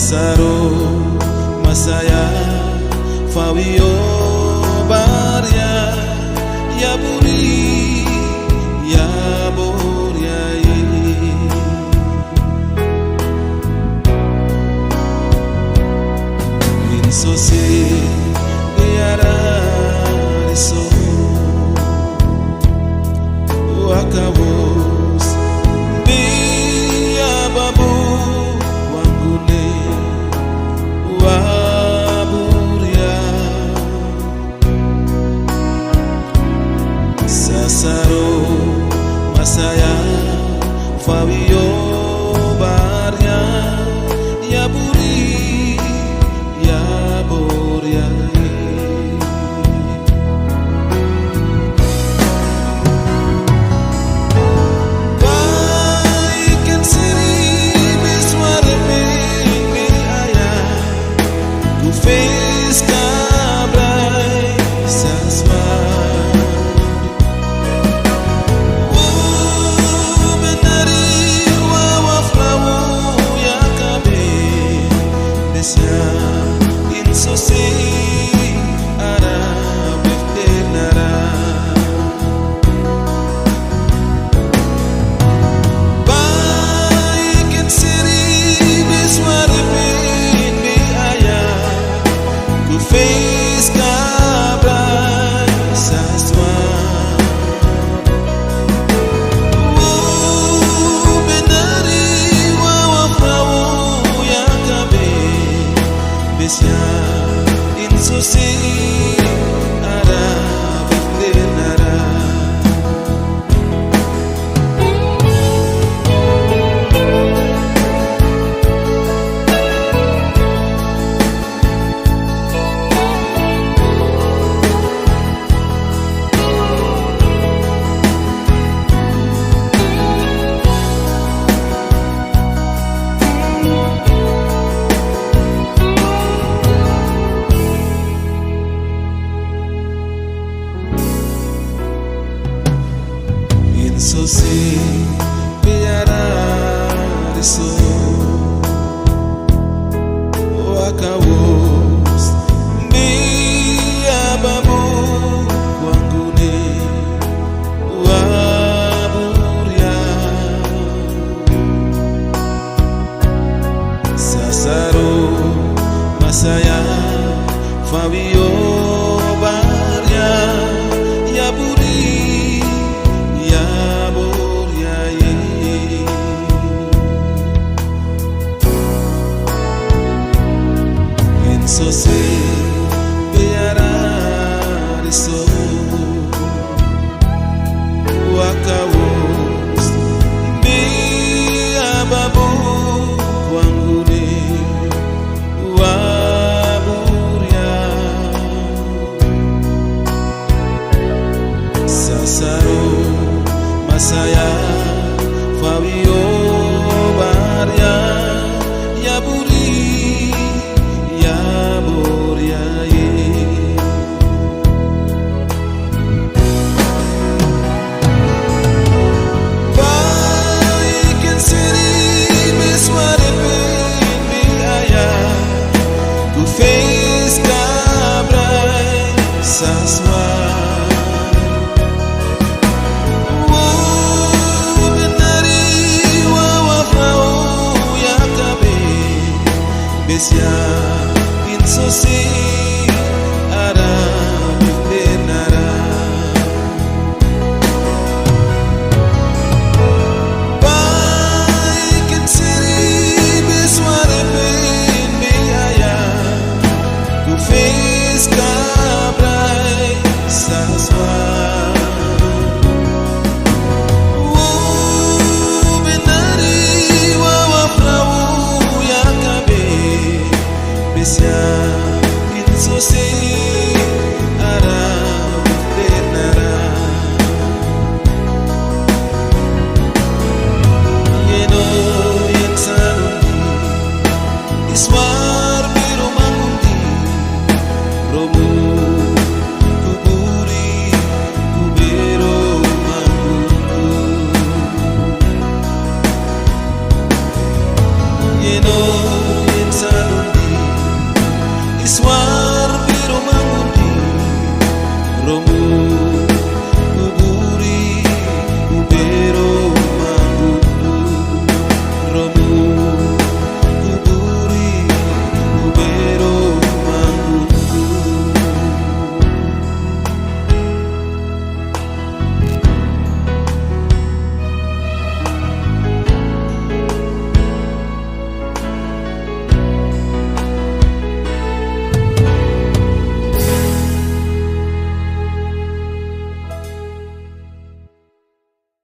Sasaro masaya Fabio Barya ya buri ya boryai insosi biara riso wakabos biya babu wangune waburya Sasaro masaya Fabio Barya ya buri ya boryai baikan siri biswarme ni ayah ku face kabrai sasma insosi ara beftenara baikan siri biswara bini ayah ku face kabrai saswa benari wawafrawu ya kabe besya insosi ara beftenara insosi biara riso wakawos biya babu wangune waburya Sasaro masaya Fabio Barya ya buri ya boryai insosi biara riso wakawos biya babu wangune waburya Sasaro masaya Fabio Barya ya buri ya boryai baikan siri biswara bini ayah ku face kabrai saswa besya insosi ara beftenara baikan siri biswara bini ayah ku face kabrai saswa besya insosi ara beftenara yeno yen sanundi iswar biro mangundi romu kuburi kubero mangundu yeno yen sanundi Iswa